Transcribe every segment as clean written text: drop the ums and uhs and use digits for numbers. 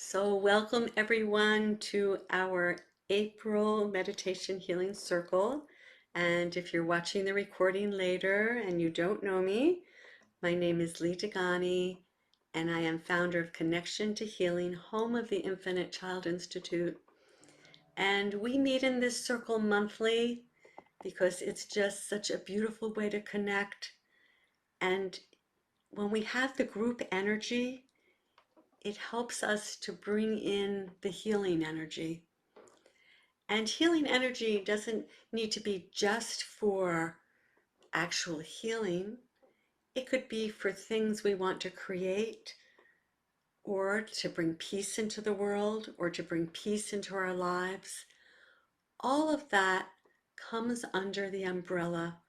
So welcome everyone to our April Meditation Healing Circle. And if you're watching the recording later and you don't know me, my name is Lee Degani, and I am founder of Connection to Healing, home of the Infinite Child Institute. And we meet in this circle monthly because it's just such a beautiful way to connect. And when we have the group energy, it helps us to bring in the healing energy. And healing energy doesn't need to be just for actual healing. It could be for things we want to create, or to bring peace into the world, or to bring peace into our lives. All of that comes under the umbrella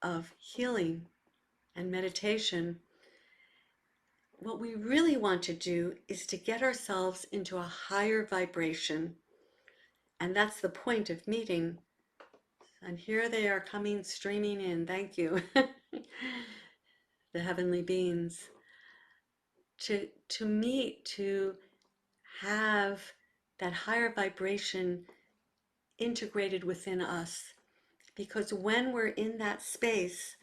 of healing and meditation. What we really want to do is to get ourselves into a higher vibration. And that's the point of meeting. And here they are coming streaming in. Thank you. The heavenly beings. To meet, to have that higher vibration integrated within us. Because when we're in that space,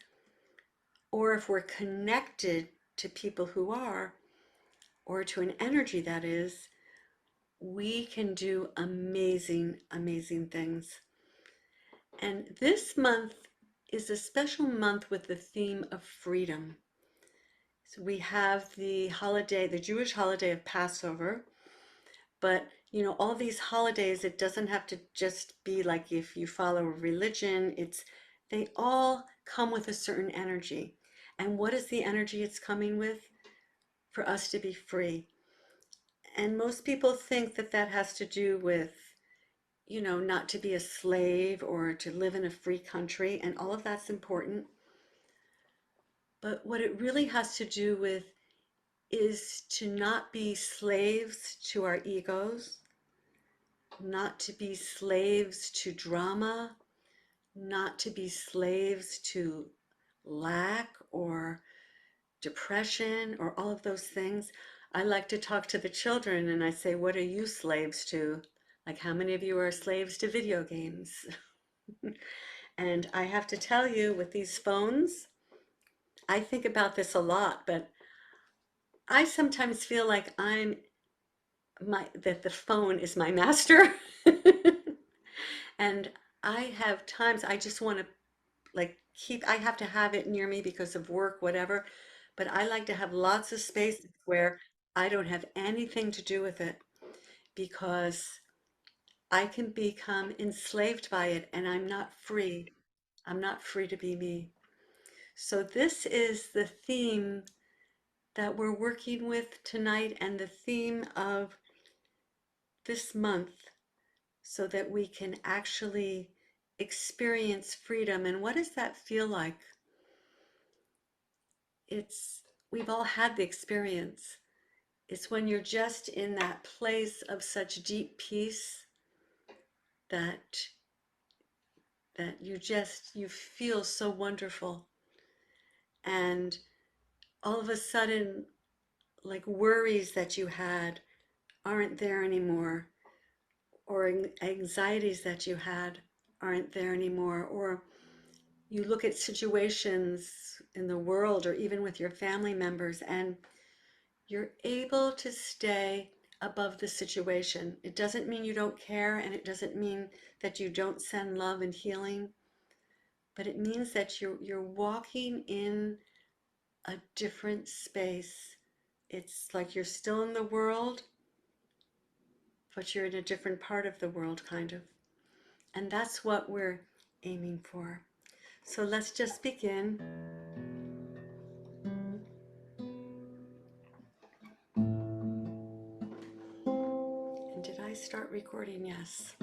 or if we're connected to people who are, or to an energy that is, we can do amazing, amazing things. And this month is a special month with the theme of freedom. So we have the holiday, the Jewish holiday of Passover, but all these holidays, it doesn't have to just be like if you follow a religion, they all come with a certain energy. And what is the energy it's coming with? For us to be free. And most people think that that has to do with not to be a slave or to live in a free country, and all of that's important. But what it really has to do with is to not be slaves to our egos, not to be slaves to drama, not to be slaves to lack or depression or all of those things. I like to talk to the children and I say, what are you slaves to? Like, how many of you are slaves to video games? And I have to tell you, with these phones, I think about this a lot, but I sometimes feel like that the phone is my master. And I have times I just want to I have to have it near me because of work, whatever, but I like to have lots of space where I don't have anything to do with it, because I can become enslaved by it and I'm not free. I'm not free to be me. So this is the theme that we're working with tonight, and the theme of this month, so that we can actually experience freedom. And what does that feel like? We've all had the experience. It's when you're just in that place of such deep peace that you feel so wonderful. And all of a sudden, like, worries that you had aren't there anymore, or anxieties that you had aren't there anymore, or you look at situations in the world or even with your family members, and you're able to stay above the situation. It doesn't mean you don't care, and it doesn't mean that you don't send love and healing, but it means that you're walking in a different space. It's like you're still in the world, but you're in a different part of the world, kind of. And that's what we're aiming for. So let's just begin. And did I start recording? Yes.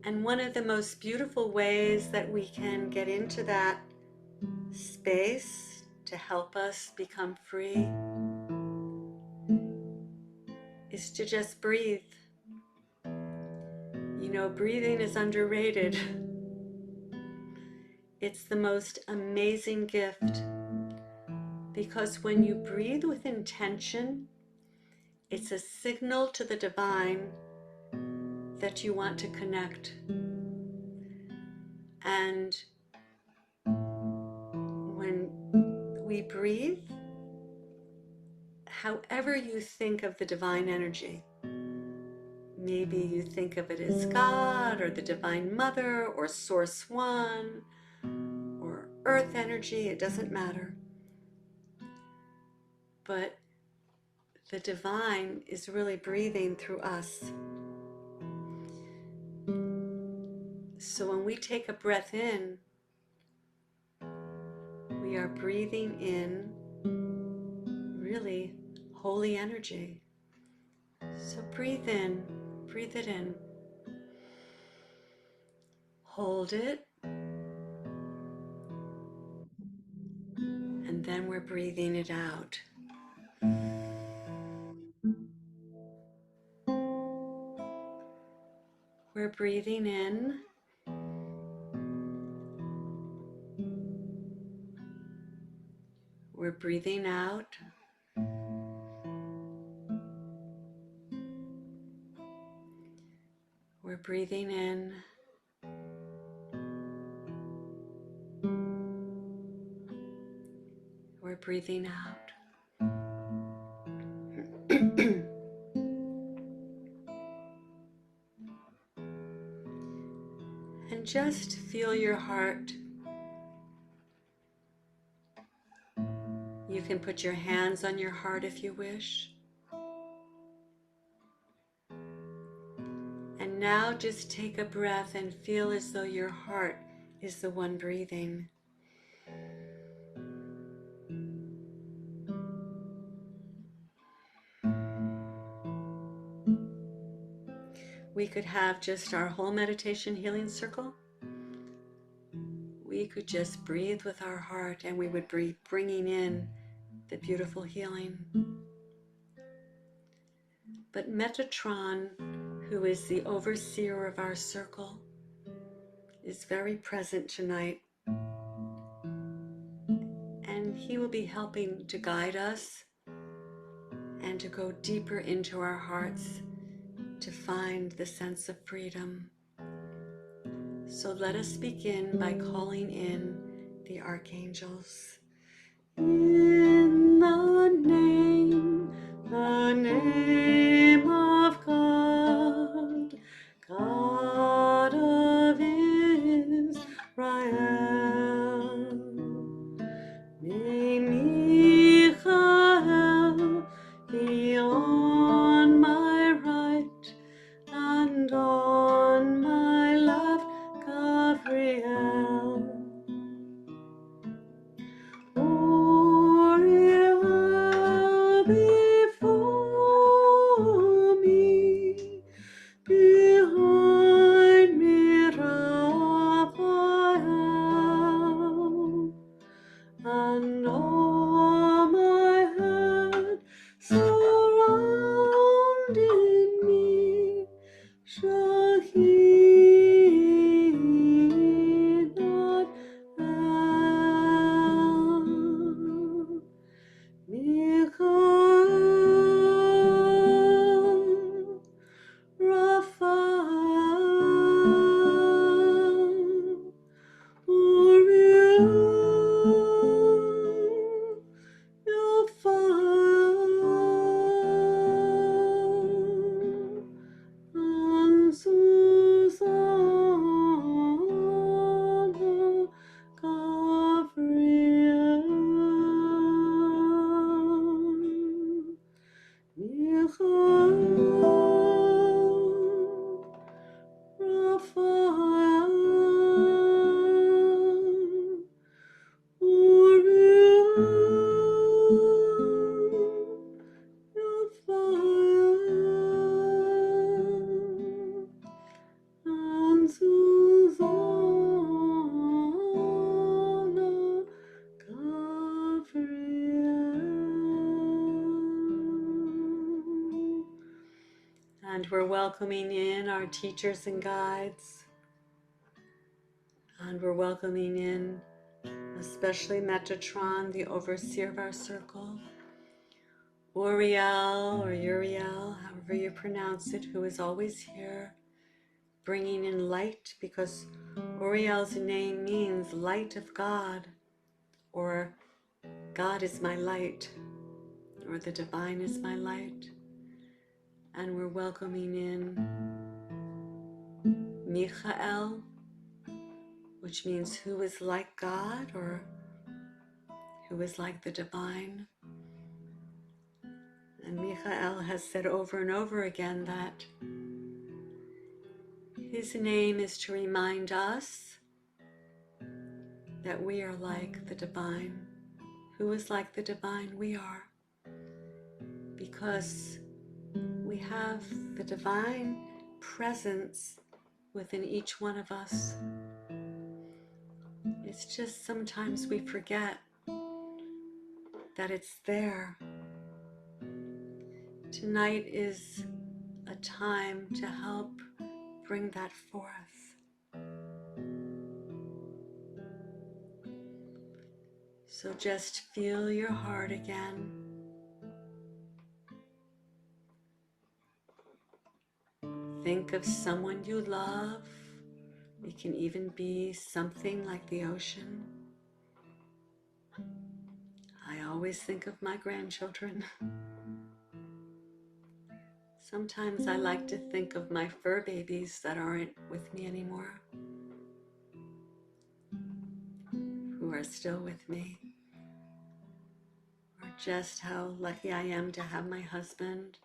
And one of the most beautiful ways that we can get into that space to help us become free is to just breathe. Breathing is underrated. It's the most amazing gift, because when you breathe with intention, it's a signal to the divine that you want to connect. And when we breathe, however you think of the divine energy, maybe you think of it as God or the Divine Mother or Source One or Earth energy, it doesn't matter. But the divine is really breathing through us. So when we take a breath in, we are breathing in really holy energy. So breathe in, breathe it in. Hold it. And then we're breathing it out. We're breathing in. We're breathing out. We're breathing in. We're breathing out. And just feel your heart. You can put your hands on your heart if you wish. And now just take a breath and feel as though your heart is the one breathing. We could have just our whole meditation healing circle. We could just breathe with our heart and we would be bringing in the beautiful healing. But Metatron, who is the overseer of our circle, is very present tonight. And he will be helping to guide us and to go deeper into our hearts to find the sense of freedom. So let us begin by calling in the archangels. In the name of God, God of Israel, may Michael be on my right and on my left, Gabriel. Uriel before me, behind me Raphael, and all my head surrounding me shall he not fail. Michael, Raphael, Uriel, Raphael, and Susanna, Gabriel, Michael, Raphael, Uriel, Raphael, and Susanna, Gabriel. And we're welcoming in our teachers and guides. And we're welcoming in especially Metatron, the overseer of our circle, Uriel or Uriel, however you pronounce it, who is always here, bringing in light, because Uriel's name means light of God, or God is my light, or the divine is my light. And we're welcoming in Michael, which means who is like God, or who is like the divine. And Michael has said over and over again that his name is to remind us that we are like the divine. Who is like the divine? We are. Because we have the divine presence within each one of us. It's just sometimes we forget that it's there. Tonight is a time to help bring that forth. So just feel your heart again. Think of someone you love. It can even be something like the ocean. I always think of my grandchildren. Sometimes I like to think of my fur babies that aren't with me anymore, who are still with me, or just how lucky I am to have my husband.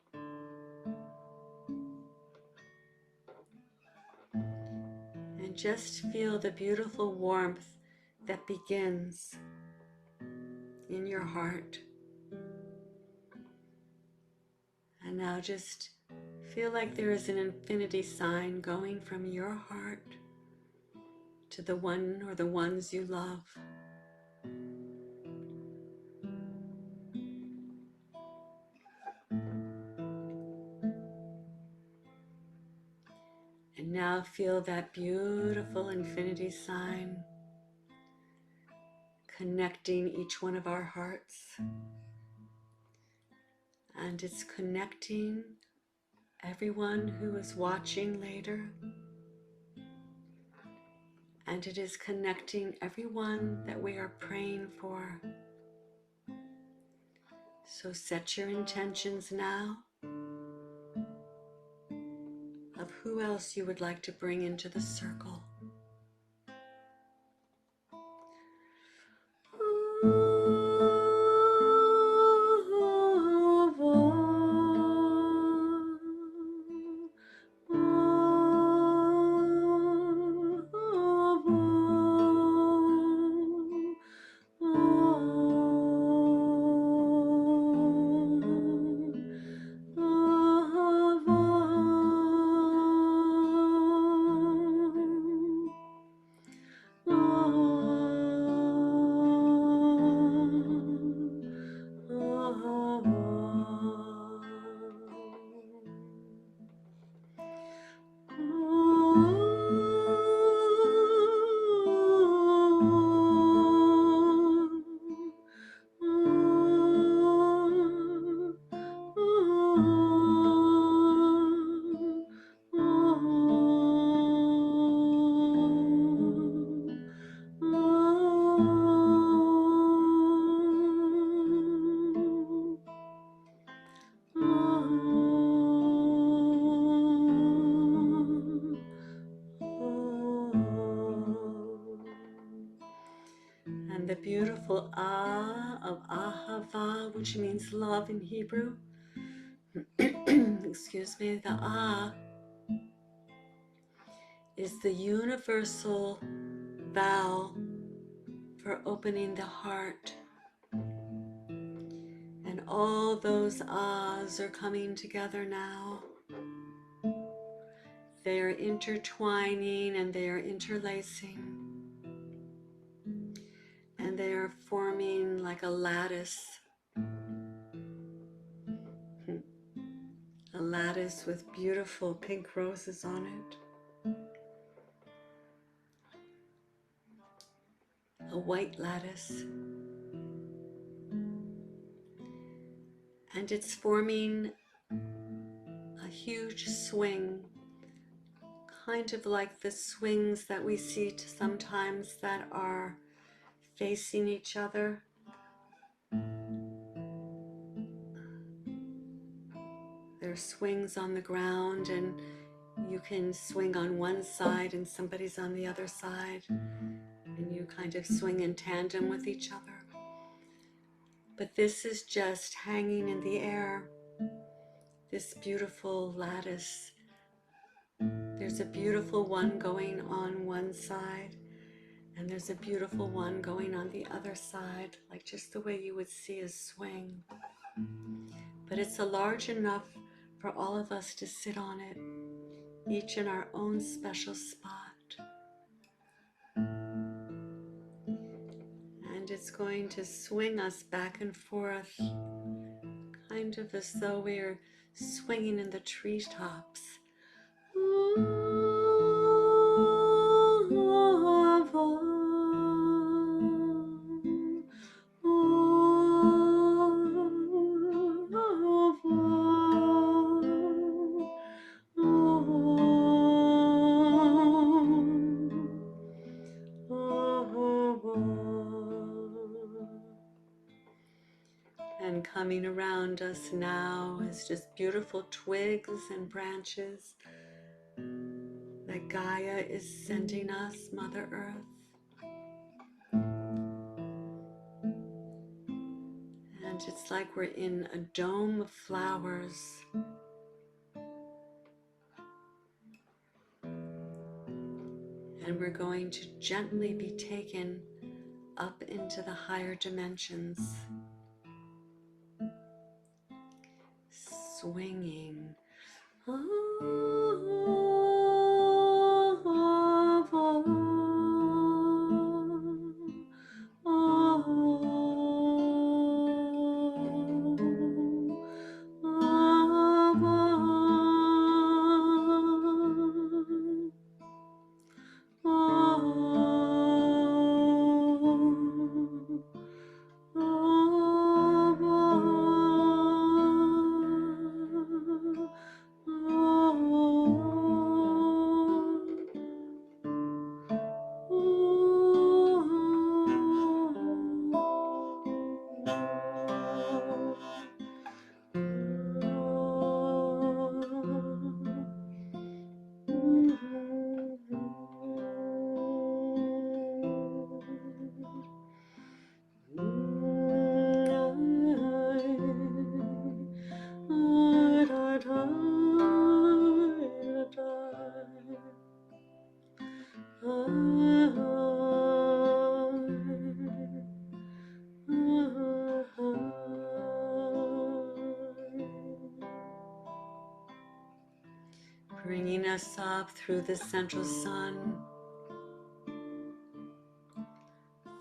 And just feel the beautiful warmth that begins in your heart. And now just feel like there is an infinity sign going from your heart to the one or the ones you love. And now feel that beautiful infinity sign connecting each one of our hearts. And it's connecting everyone who is watching later. And it is connecting everyone that we are praying for. So set your intentions now of who else you would like to bring into the circle. And the beautiful Ah of Ahava, which means love in Hebrew. Excuse me, the Ah is the universal vowel for opening the heart. And all those Ahs are coming together now. They are intertwining and they are interlacing. And they are forming like a lattice. A lattice with beautiful pink roses on it. A white lattice. And it's forming a huge swing, kind of like the swings that we see sometimes that are facing each other. There's swings on the ground, and you can swing on one side and somebody's on the other side, and you kind of swing in tandem with each other. But this is just hanging in the air, this beautiful lattice. There's a beautiful one going on one side, and there's a beautiful one going on the other side, like just the way you would see a swing. But it's a large enough for all of us to sit on it, each in our own special spot. And it's going to swing us back and forth, kind of as though we're swinging in the treetops. And coming around us now is just beautiful twigs and branches that Gaia is sending us, Mother Earth. And it's like we're in a dome of flowers. And we're going to gently be taken up into the higher dimensions, swinging. Bringing us up through the central sun,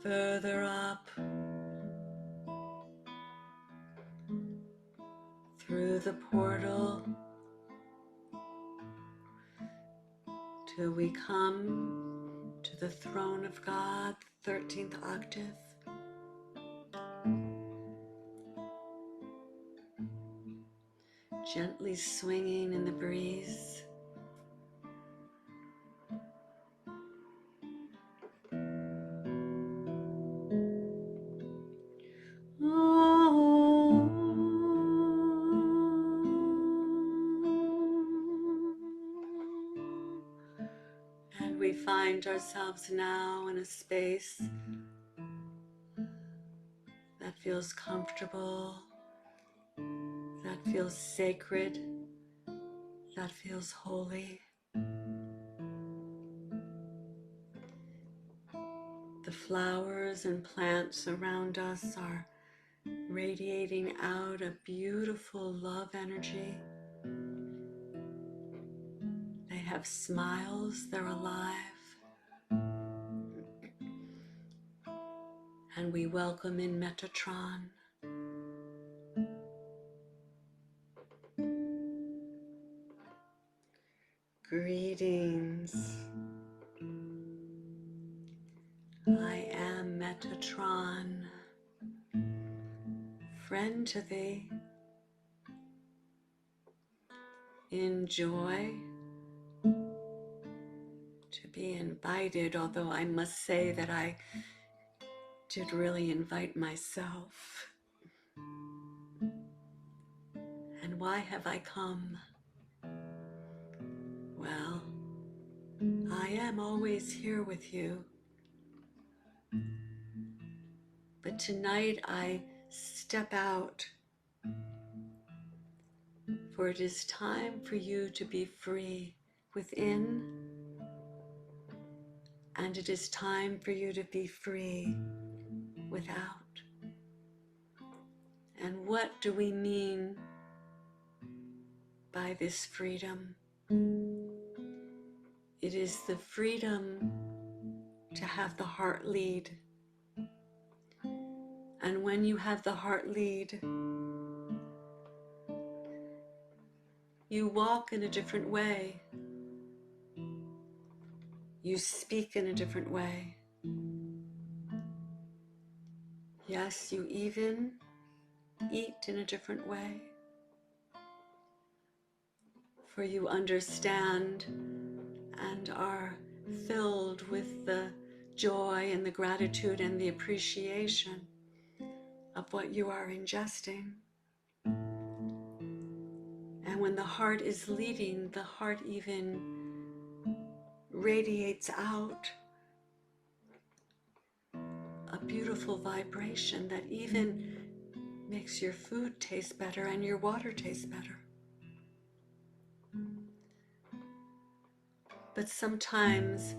further up, through the portal, till we come to the throne of God, 13th octave. Gently swinging in the breeze. And we find ourselves now in a space that feels comfortable, that feels sacred, that feels holy. The flowers and plants around us are radiating out a beautiful love energy. They have smiles, they're alive. And we welcome in Metatron. Greetings. I am Metatron. friend to thee, in joy, to be invited, although I must say that I did really invite myself. And why have I come? Well, I am always here with you, but tonight I step out, for it is time for you to be free within, and it is time for you to be free without. And what do we mean by this freedom? It is the freedom to have the heart lead. And when you have the heart lead, you walk in a different way. You speak in a different way. Yes, you even eat in a different way. For you understand and are filled with the joy and the gratitude and the appreciation of what you are ingesting. And when the heart is leading, the heart even radiates out a beautiful vibration that even makes your food taste better and your water taste better. But sometimes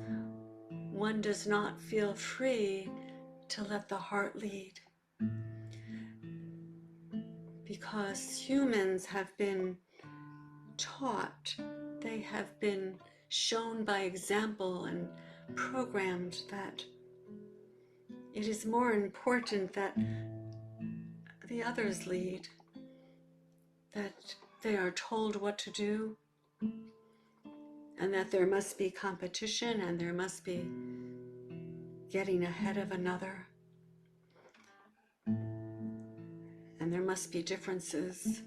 one does not feel free to let the heart lead, because humans have been taught, they have been shown by example and programmed that it is more important that the others lead, that they are told what to do, and that there must be competition and there must be getting ahead of another, and there must be differences.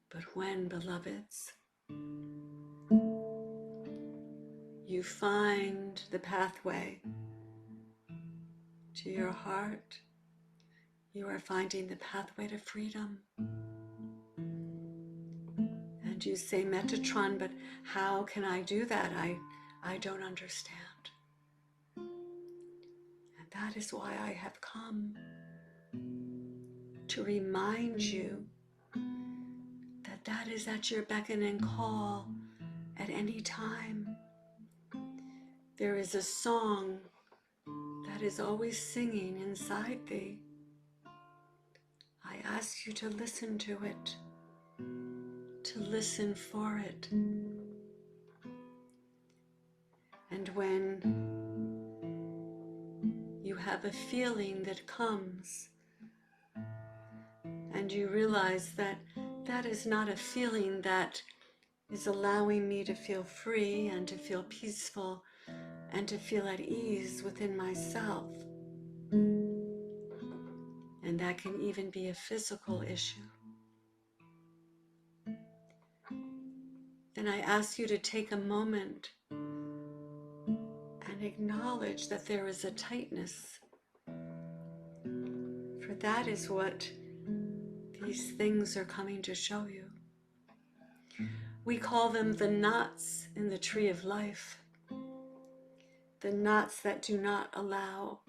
But when, beloveds, you find the pathway to your heart, you are finding the pathway to freedom. And you say, Metatron, but how can I do that? I don't understand. And that is why I have come, to remind you that that is at your beckon and call at any time. There is a song that is always singing inside thee. I ask you to listen to it, to listen for it. And when you have a feeling that comes, and you realize that that is not a feeling that is allowing me to feel free and to feel peaceful and to feel at ease within myself, and that can even be a physical issue, then I ask you to take a moment and acknowledge that there is a tightness, for that is what these things are coming to show you. We call them the knots in the tree of life, the knots that do not allow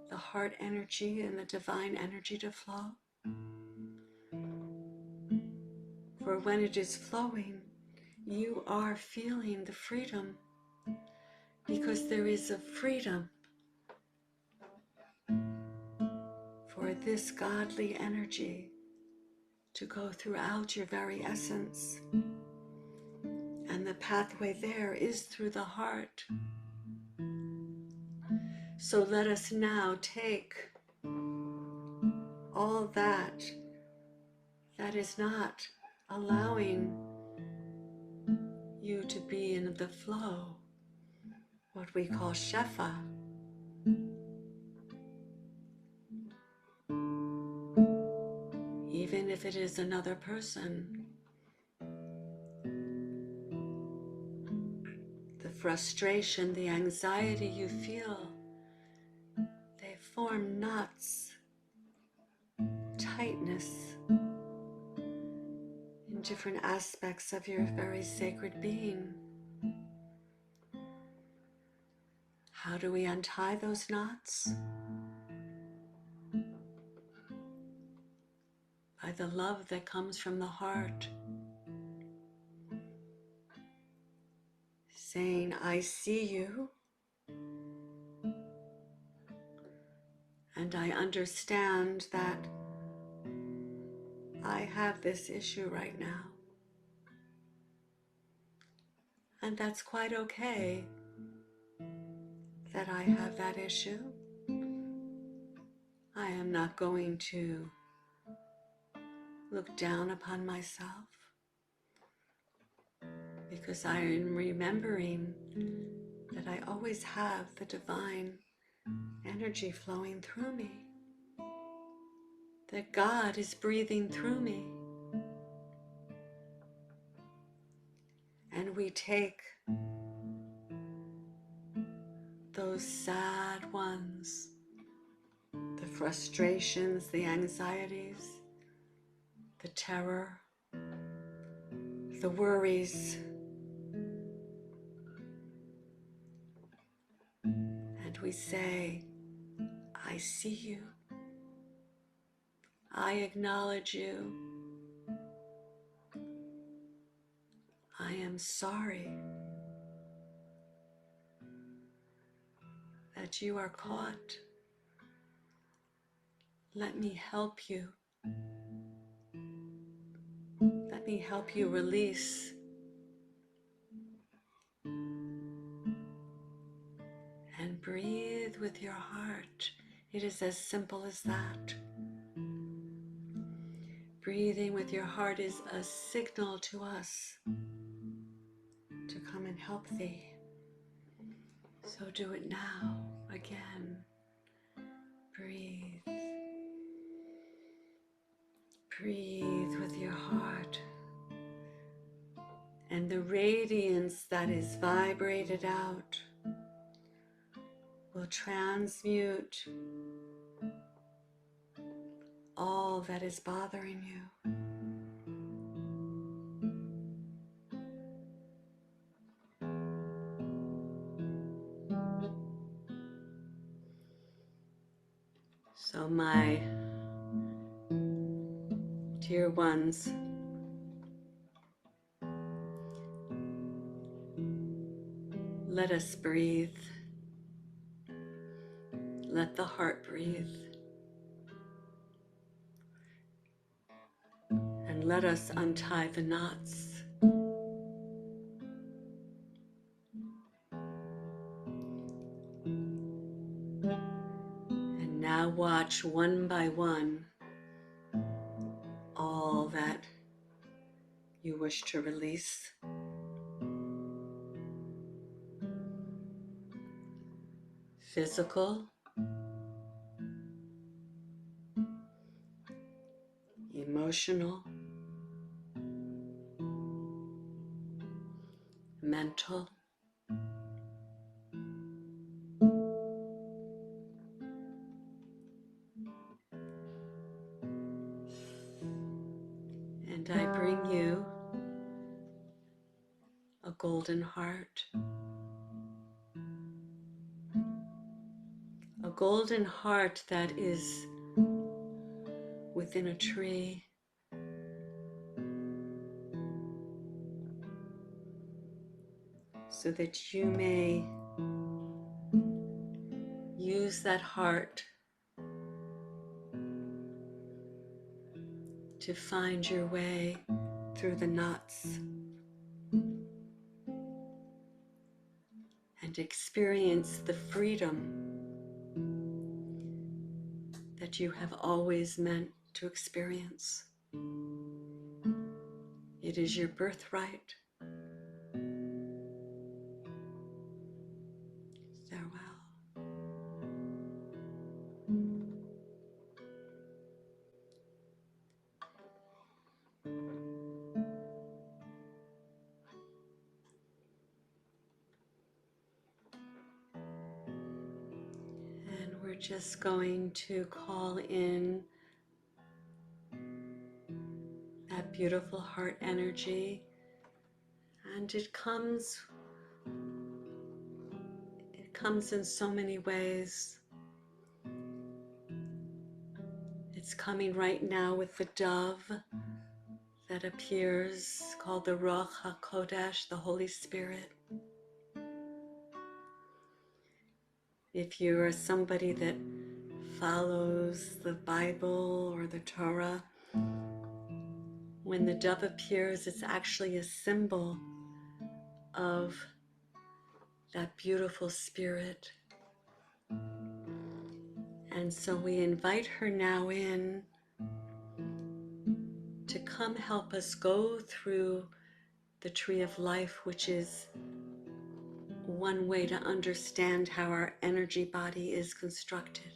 the heart energy and the divine energy to flow. For when it is flowing, you are feeling the freedom, because there is a freedom for this godly energy to go throughout your very essence. And the pathway there is through the heart. So let us now take all that is not allowing you to be in the flow, what we call Shefa, even if it is another person. The frustration, the anxiety you feel, they form knots, tightness in different aspects of your very sacred being. How do we untie those knots? By the love that comes from the heart, saying, I see you, and I understand that I have this issue right now. And that's quite okay that I have that issue. I am not going to look down upon myself, because I am remembering that I always have the divine energy flowing through me, that God is breathing through me. And we take those sad ones, the frustrations, the anxieties, the terror, the worries, and we say, I see you. I acknowledge you. I am sorry that you are caught. Let me help you. Let me help you release. And breathe with your heart. It is as simple as that. Breathing with your heart is a signal to us to come and help thee. So do it now, again. Breathe. Breathe with your heart. And the radiance that is vibrated out will transmute all that is bothering you. So my dear ones, let us breathe. Let the heart breathe. And let us untie the knots. And now watch one by one all that you wish to release. Physical, emotional, mental, and I bring you a golden heart. A golden heart that is within a tree. So that you may use that heart to find your way through the knots and experience the freedom that you have always meant to experience. It is your birthright. Farewell. we're just going to call in that beautiful heart energy, and it comes in so many ways. It's coming right now with the dove that appears, called the Ruach HaKodesh, the Holy Spirit. If you are somebody that follows the Bible or the Torah, when the dove appears, it's actually a symbol of that beautiful spirit. And so we invite her now in to come help us go through the tree of life, which is one way to understand how our energy body is constructed.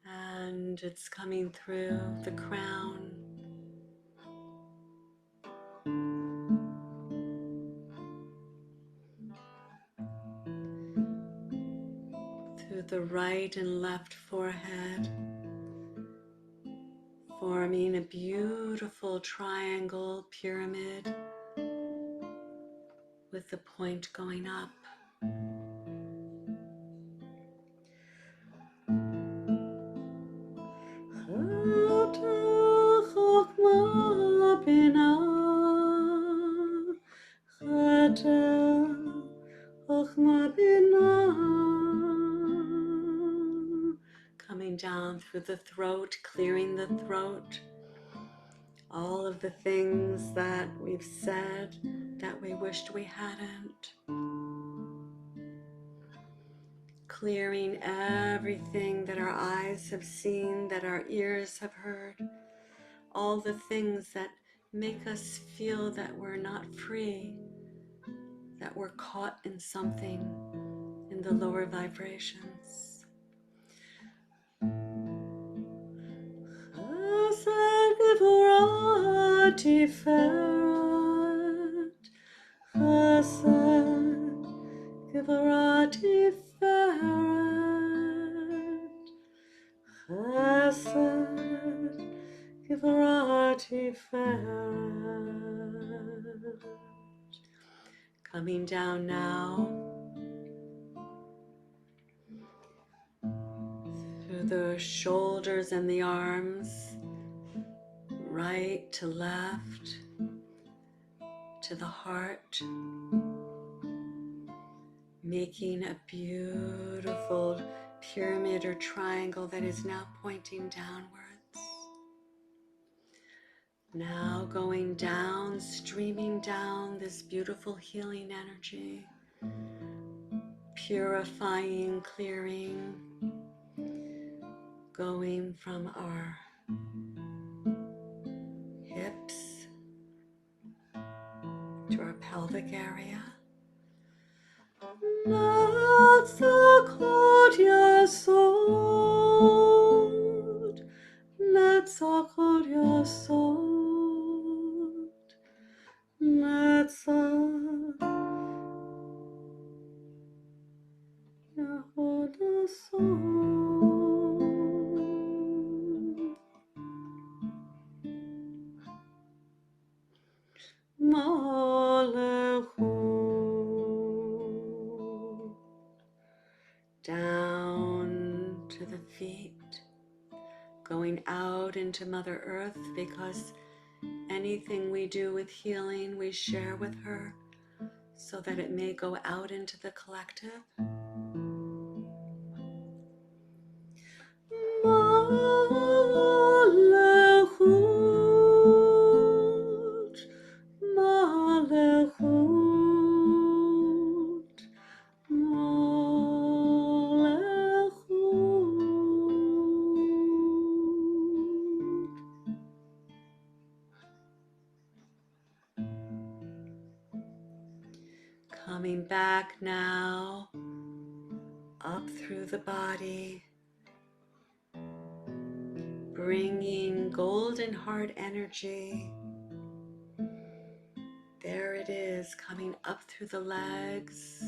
And it's coming through the crown, through the right and left forehead, forming a beautiful triangle pyramid with the point going up. Coming down through the throat, clearing the throat, all of the things that we've said that we wished we hadn't. Clearing everything that our eyes have seen, that our ears have heard, all the things that make us feel that we're not free, that we're caught in something in the lower vibrations. Coming down now through the shoulders and the arms, right to left, to the heart, making a beautiful pyramid or triangle that is now pointing downwards. Now going down, streaming down this beautiful healing energy, purifying, clearing, going from our hips to our pelvic area. Down to the feet, going out into Mother Earth, because anything we do with healing we share with her so that it may go out into the collective. back now, up through the body, bringing golden heart energy. There it is, coming up through the legs,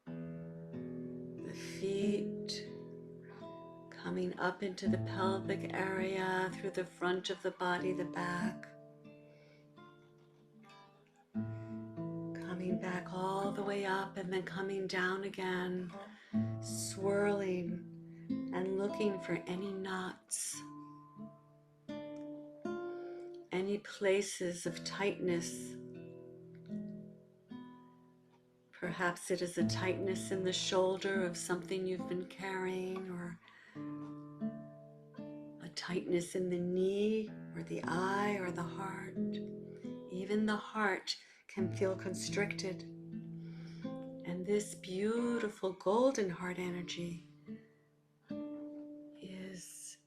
the feet, coming up into the pelvic area, through the front of the body, the back, coming back all the way up and then coming down again, swirling and looking for any knots, any places of tightness. Perhaps it is a tightness in the shoulder of something you've been carrying, or a tightness in the knee or the eye or the heart. Even the heart can feel constricted. And this beautiful golden heart energy is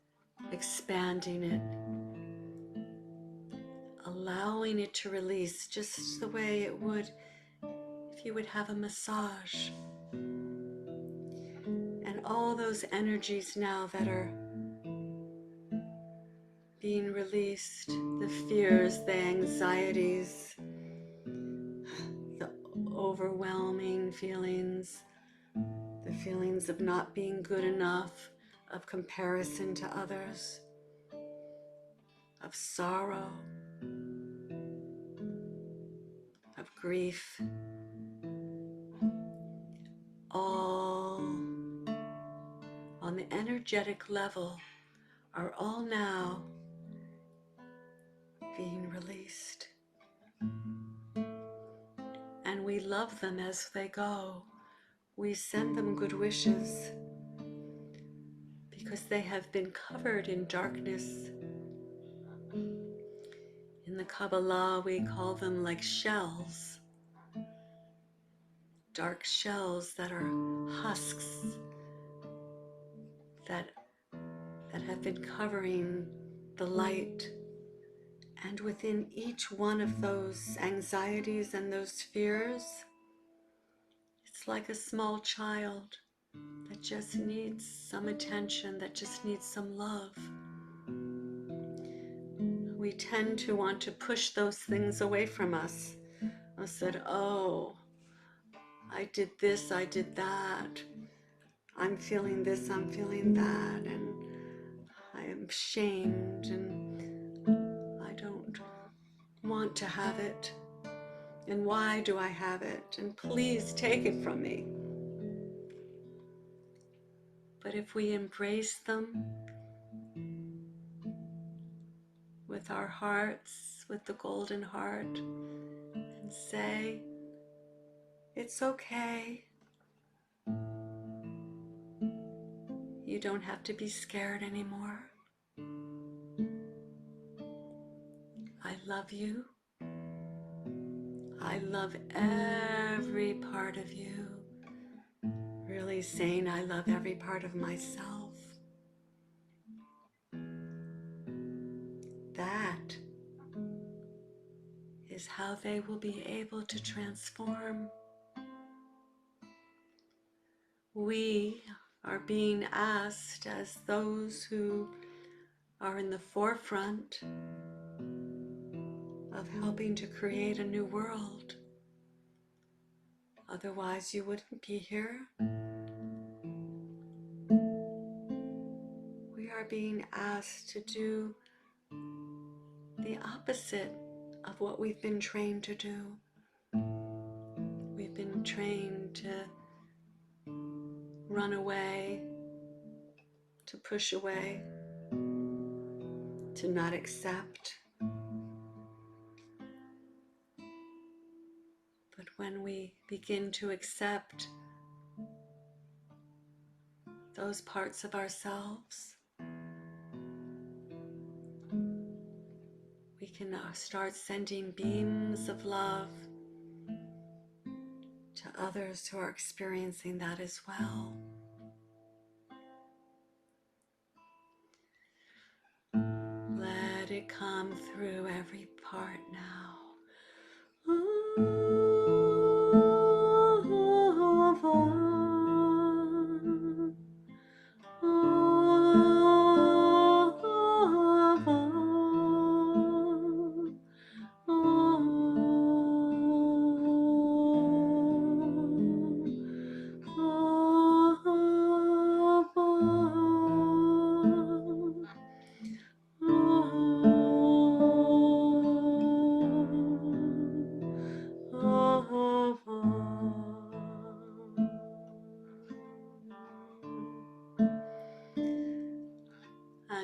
expanding it, allowing it to release just the way it would if you would have a massage. And all those energies now that are being released, the fears, the anxieties, the overwhelming feelings, the feelings of not being good enough, of comparison to others, of sorrow, of grief, all on the energetic level are all now being released. And we love them as they go. We send them good wishes because they have been covered in darkness. In the Kabbalah, we call them like shells, dark shells that are husks that have been covering the light. And within each one of those anxieties and those fears, it's like a small child that just needs some attention, that just needs some love. We tend to want to push those things away from us. I said, oh, I did this, I did that. I'm feeling this, I'm feeling that, and I am shamed, and I don't want to have it. And why do I have it? And please take it from me. But if we embrace them with our hearts, with the golden heart, and say, it's okay. You don't have to be scared anymore. I love you. I love every part of you. Really saying I love every part of myself. That is how they will be able to transform. We are being asked, as those who are in the forefront of helping to create a new world. Otherwise, you wouldn't be here. We are being asked to do the opposite of what we've been trained to do. We've been trained to run away, to push away, to not accept. But when we begin to accept those parts of ourselves, we can start sending beams of love to others who are experiencing that as well. Let it come through every part now.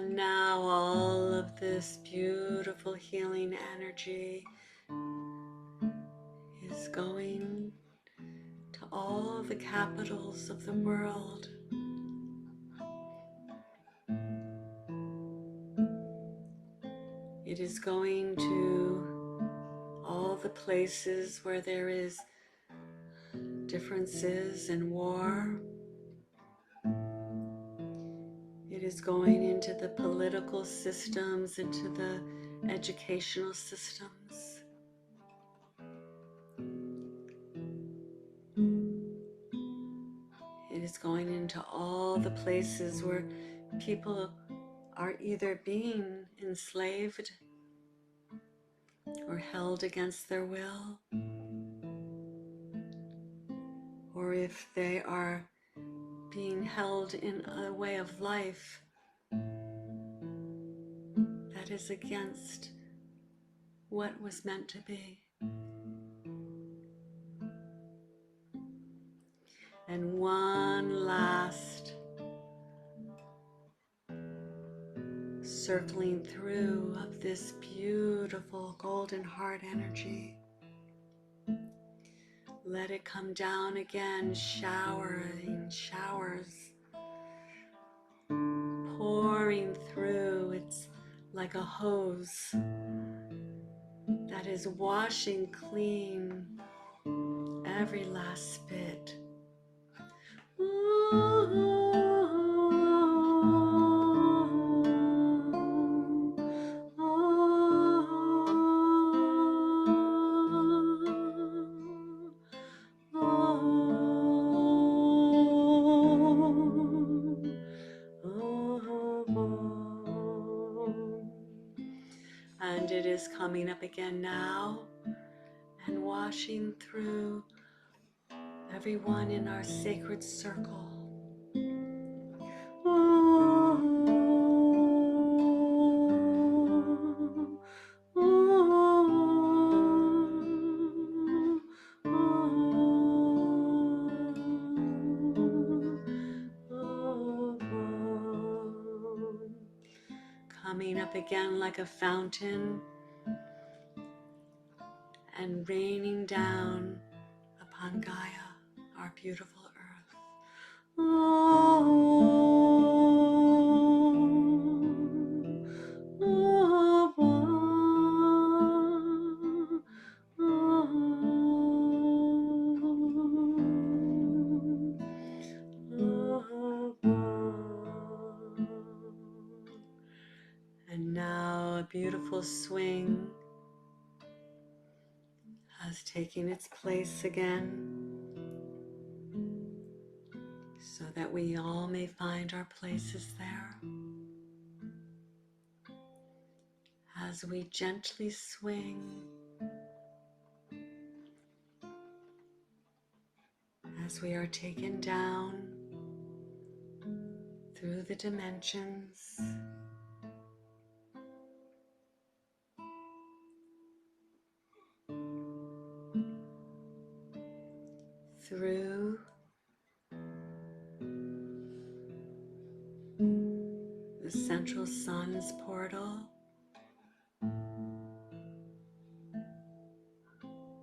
And now all of this beautiful healing energy is going to all the capitals of the world. It is going to all the places where there is differences and war. It is going into the political systems, into the educational systems. It is going into all the places where people are either being enslaved or held against their will, or if they are being held in a way of life that is against what was meant to be. And one last circling through of this beautiful golden heart energy. Let it come down again, showering, showers, pouring through. It's like a hose that is washing clean every last spit. And it is coming up again now and washing through everyone in our sacred circle. Coming up again like a fountain and raining down upon Gaia, our beautiful earth. And now a beautiful swing has taken its place again, so that we all may find our places there. As we gently swing, as we are taken down through the dimensions, through the central sun's portal,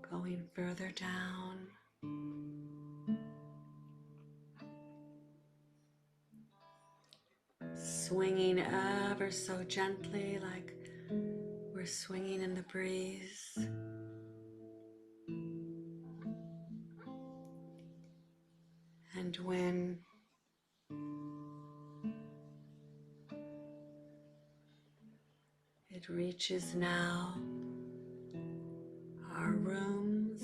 going further down, swinging ever so gently, like we're swinging in the breeze. And when it reaches now our rooms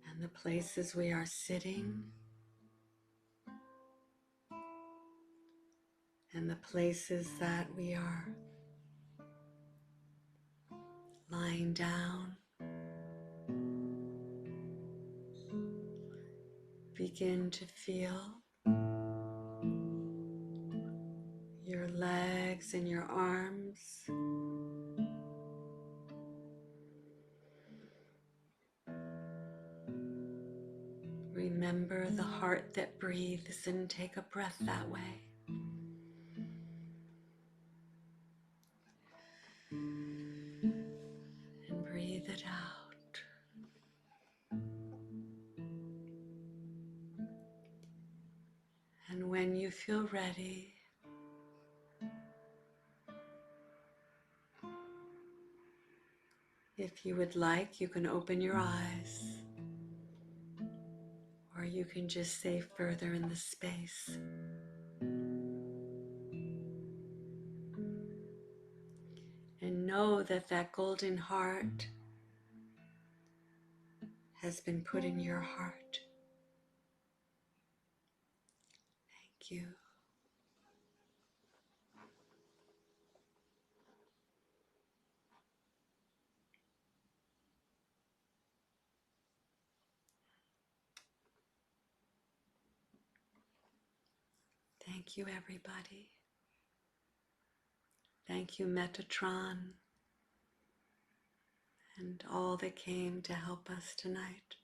and the places we are sitting and the places that we are lying down, begin to feel your legs and your arms. Remember the heart that breathes and take a breath that way. and breathe it out. And when you feel ready, if you would like, you can open your eyes, or you can just stay further in the space. And know that that golden heart has been put in your heart. Thank you. Thank you, everybody. Thank you, Metatron, and all that came to help us tonight.